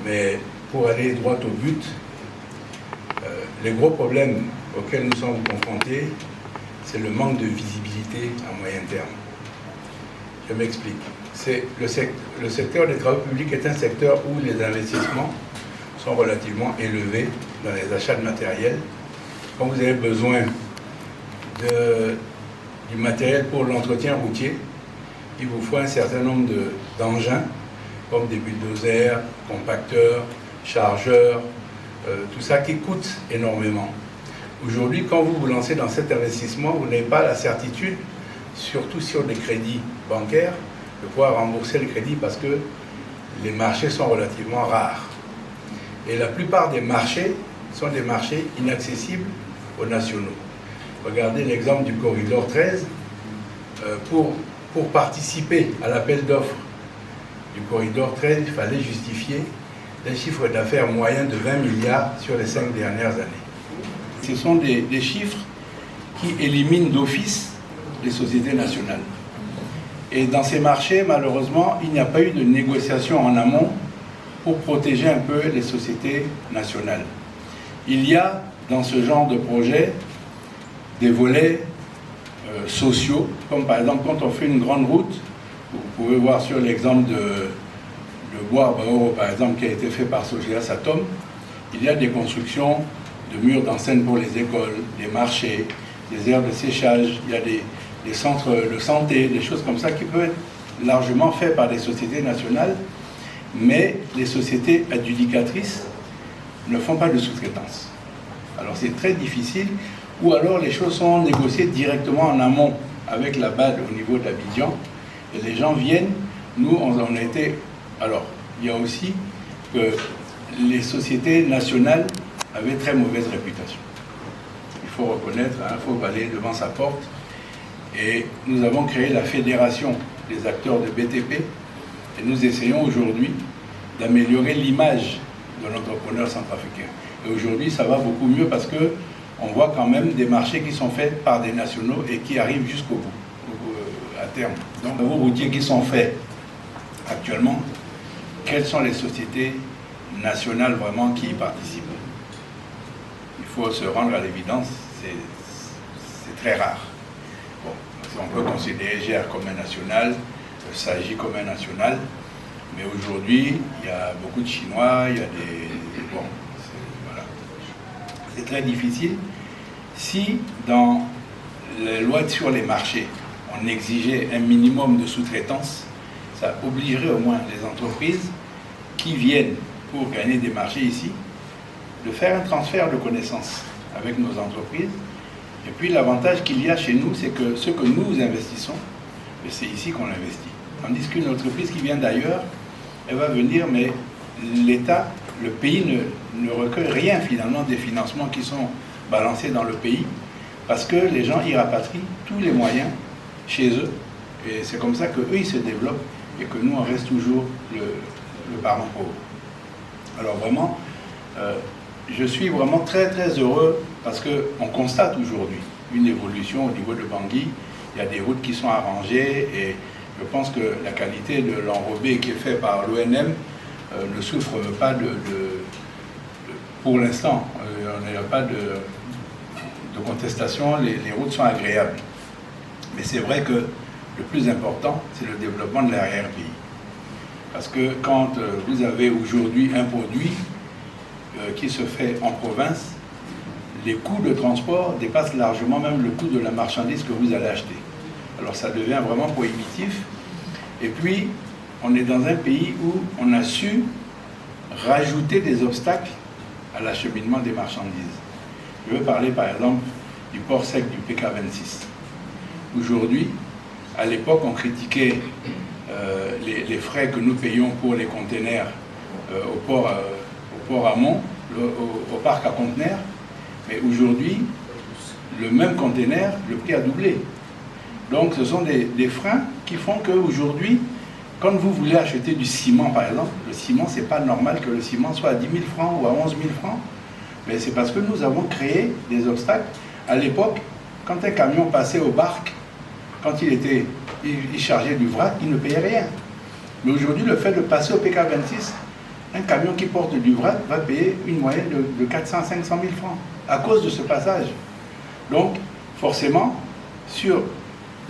Mais pour aller droit au but, les gros problèmes auxquels nous sommes confrontés, c'est le manque de visibilité à moyen terme. Je m'explique. Le secteur des travaux publics est un secteur où les investissements sont relativement élevés dans les achats de matériel. Quand vous avez besoin du matériel pour l'entretien routier, il vous faut un certain nombre d'engins, comme des bulldozers, compacteurs, chargeurs, tout ça qui coûte énormément. Aujourd'hui, quand vous vous lancez dans cet investissement, vous n'avez pas la certitude, surtout sur les crédits bancaires, de pouvoir rembourser le crédit parce que les marchés sont relativement rares. Et la plupart des marchés sont des marchés inaccessibles aux nationaux. Regardez l'exemple du corridor 13. Pour participer à l'appel d'offres du corridor 13, il fallait justifier un chiffre d'affaires moyen de 20 milliards sur les 5 dernières années. Ce sont des chiffres qui éliminent d'office les sociétés nationales. Et dans ces marchés, malheureusement, il n'y a pas eu de négociation en amont pour protéger un peu les sociétés nationales. Il y a dans ce genre de projet des volets sociaux, comme par exemple quand on fait une grande route, vous pouvez voir sur l'exemple de Bois-Baoro, par exemple, qui a été fait par Sogea Atom, il y a des constructions de murs d'enceinte pour les écoles, des marchés, des aires de séchage, il y a des centres de santé, des choses comme ça qui peuvent être largement faites par des sociétés nationales, mais les sociétés adjudicatrices ne font pas de sous-traitance. Alors c'est très difficile, ou alors les choses sont négociées directement en amont avec la BAD au niveau d'Abidjan, et les gens viennent, nous on a été... Alors, il y a aussi que les sociétés nationales avaient très mauvaise réputation. Il faut reconnaître, il faut balayer devant sa porte. Et nous avons créé la fédération des acteurs de BTP et nous essayons aujourd'hui d'améliorer l'image de l'entrepreneur centrafricain. Et aujourd'hui, ça va beaucoup mieux parce qu'on voit quand même des marchés qui sont faits par des nationaux et qui arrivent jusqu'au bout, à terme. Donc, les routiers qui sont faits actuellement, quelles sont les sociétés nationales vraiment qui y participent? Il faut se rendre à l'évidence, c'est très rare. Bon, on peut considérer GR comme un national, SAGI comme un national, mais aujourd'hui, il y a beaucoup de Chinois, il y a des... Bon, voilà. C'est très difficile. Si, dans les lois sur les marchés, on exigeait un minimum de sous-traitance, ça obligerait au moins les entreprises qui viennent pour gagner des marchés ici, de faire un transfert de connaissances avec nos entreprises. Et puis l'avantage qu'il y a chez nous, c'est que ce que nous investissons, c'est ici qu'on investit. Tandis qu'une entreprise qui vient d'ailleurs, elle va venir, mais l'État, le pays ne recueille rien finalement des financements qui sont balancés dans le pays, parce que les gens y rapatrient tous les moyens chez eux. Et c'est comme ça qu'eux, ils se développent et que nous, on reste toujours le parent pauvre. Alors vraiment, je suis vraiment très très heureux parce qu'on constate aujourd'hui une évolution au niveau de Bangui. Il y a des routes qui sont arrangées et je pense que la qualité de l'enrobé qui est fait par l'ONM ne souffre pas pour l'instant. Il n'y a pas de contestation, les routes sont agréables. Mais c'est vrai que le plus important, c'est le développement de l'arrière-pays. Parce que quand vous avez aujourd'hui un produit qui se fait en province, les coûts de transport dépassent largement même le coût de la marchandise que vous allez acheter. Alors ça devient vraiment prohibitif. Et puis, on est dans un pays où on a su rajouter des obstacles à l'acheminement des marchandises. Je veux parler par exemple du port sec du PK26. Aujourd'hui, à l'époque, on critiquait les frais que nous payons pour les containers au port amont, au parc à conteneurs. Mais aujourd'hui, le même container, le prix a doublé. Donc ce sont des freins qui font qu'aujourd'hui, quand vous voulez acheter du ciment par exemple, le ciment, c'est pas normal que le ciment soit à 10 000 francs ou à 11 000 francs. Mais c'est parce que nous avons créé des obstacles. À l'époque, quand un camion passait au barque, quand il chargeait du vrac, il ne payait rien. Mais aujourd'hui, le fait de passer au PK26, un camion qui porte du vrac va payer une moyenne de 400 à 500 000 francs à cause de ce passage. Donc, forcément, sur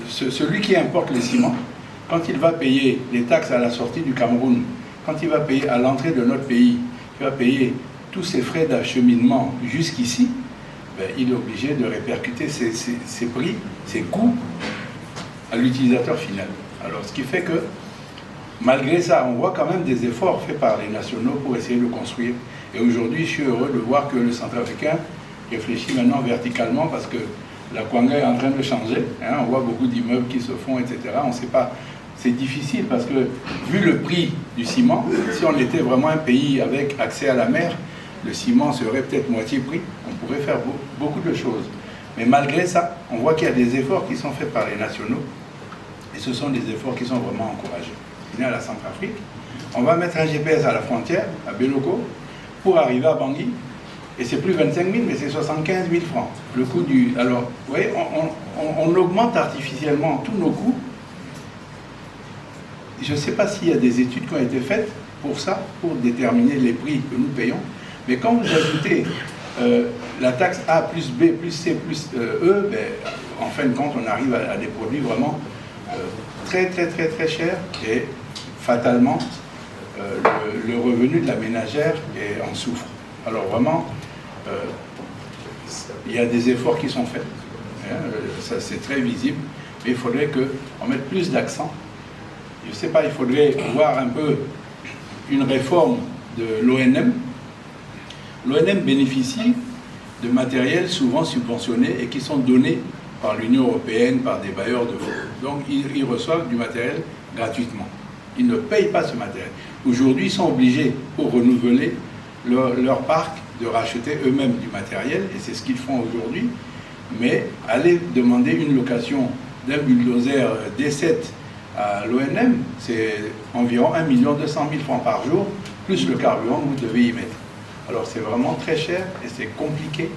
celui qui importe le ciment, quand il va payer les taxes à la sortie du Cameroun, quand il va payer à l'entrée de notre pays, il va payer tous ses frais d'acheminement jusqu'ici, ben, il est obligé de répercuter ses prix, ses coûts à l'utilisateur final. Alors, ce qui fait que, malgré ça, on voit quand même des efforts faits par les nationaux pour essayer de construire. Et aujourd'hui, je suis heureux de voir que le Centrafricain réfléchit maintenant verticalement parce que la Kwanga est en train de changer. Hein, on voit beaucoup d'immeubles qui se font, etc. On ne sait pas. C'est difficile parce que, vu le prix du ciment, si on était vraiment un pays avec accès à la mer, le ciment serait peut-être moitié prix. On pourrait faire beaucoup de choses. Mais malgré ça, on voit qu'il y a des efforts qui sont faits par les nationaux. Et ce sont des efforts qui sont vraiment encouragés. On est à la Centrafrique. On va mettre un GPS à la frontière, à Beloko, pour arriver à Bangui. Et c'est plus 25 000, mais c'est 75 000 francs. Le coût du... Alors, vous voyez, on augmente artificiellement tous nos coûts. Je ne sais pas s'il y a des études qui ont été faites pour ça, pour déterminer les prix que nous payons. Mais quand vous ajoutez la taxe A plus B plus C plus E, ben, en fin de compte, on arrive à des produits vraiment très chers et fatalement, le revenu de la ménagère en souffre. Alors vraiment, il y a des efforts qui sont faits. Hein, ça c'est très visible, mais il faudrait qu'on mette plus d'accent. Je ne sais pas, il faudrait voir un peu une réforme de l'ONM. L'ONM bénéficie de matériel souvent subventionné et qui sont donnés par l'Union européenne, par des bailleurs de fonds. Donc ils reçoivent du matériel gratuitement. Ils ne payent pas ce matériel. Aujourd'hui, ils sont obligés, pour renouveler leur parc, de racheter eux-mêmes du matériel, et c'est ce qu'ils font aujourd'hui. Mais aller demander une location d'un bulldozer D7 à l'ONM, c'est environ 1 200 000 francs par jour, plus le carburant que vous devez y mettre. Alors c'est vraiment très cher et c'est compliqué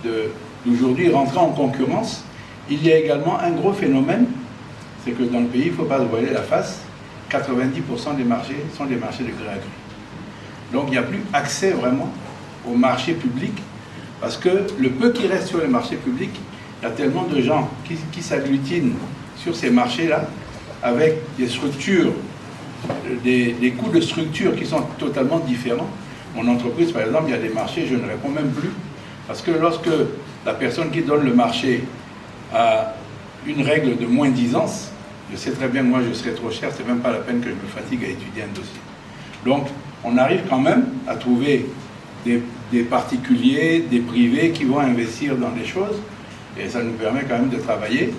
d'aujourd'hui rentrer en concurrence. Il y a également un gros phénomène, c'est que dans le pays, il ne faut pas se voiler la face, 90% des marchés sont des marchés de gré à gré. Donc il n'y a plus accès vraiment au marché public, parce que le peu qui reste sur les marchés publics, il y a tellement de gens qui s'agglutinent sur ces marchés-là, avec des structures, des coûts de structure qui sont totalement différents. Mon entreprise, par exemple, il y a des marchés, je ne réponds même plus, parce que lorsque la personne qui donne le marché a une règle de moins-disance, je sais très bien que moi je serais trop cher, c'est même pas la peine que je me fatigue à étudier un dossier. Donc, on arrive quand même à trouver des particuliers, des privés qui vont investir dans des choses, et ça nous permet quand même de travailler.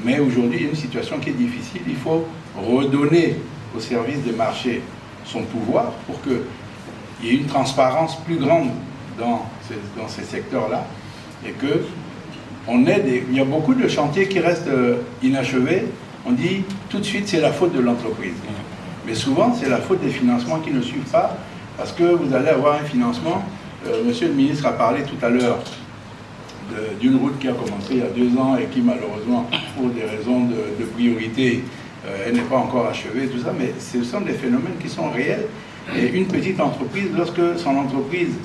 Mais aujourd'hui, il y a une situation qui est difficile. Il faut redonner au service des marchés son pouvoir pour qu'il y ait une transparence plus grande dans ces secteurs-là, et que il y a beaucoup de chantiers qui restent inachevés. On dit tout de suite c'est la faute de l'entreprise. Mais souvent, c'est la faute des financements qui ne suivent pas, parce que vous allez avoir un financement. Monsieur le ministre a parlé tout à l'heure d'une route qui a commencé il y a 2 ans et qui, malheureusement, pour des raisons de priorité, elle n'est pas encore achevée, tout ça, mais ce sont des phénomènes qui sont réels. Et une petite entreprise, lorsque son entreprise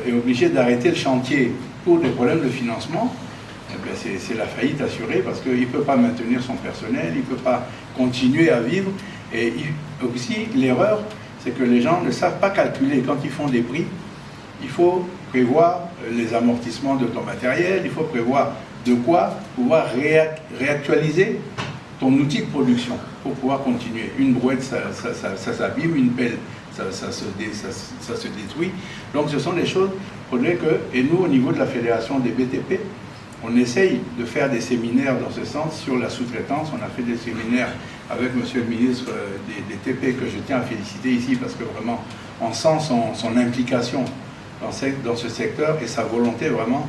est obligée d'arrêter le chantier pour des problèmes de financement, eh c'est la faillite assurée, parce qu'il ne peut pas maintenir son personnel, il ne peut pas continuer à vivre. Et aussi, l'erreur, c'est que les gens ne savent pas calculer. Quand ils font des prix, il faut prévoir les amortissements de ton matériel, il faut prévoir de quoi pouvoir réactualiser ton outil de production pour pouvoir continuer. Une brouette, ça s'abîme, une pelle, ça se détruit. Donc ce sont des choses, faudrait que, et nous au niveau de la Fédération des BTP, on essaye de faire des séminaires dans ce sens sur la sous-traitance. On a fait des séminaires avec monsieur le ministre des TP, que je tiens à féliciter ici, parce que vraiment on sent son implication dans ce secteur et sa volonté vraiment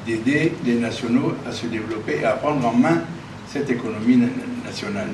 d'aider les nationaux à se développer et à prendre en main cette économie nationale.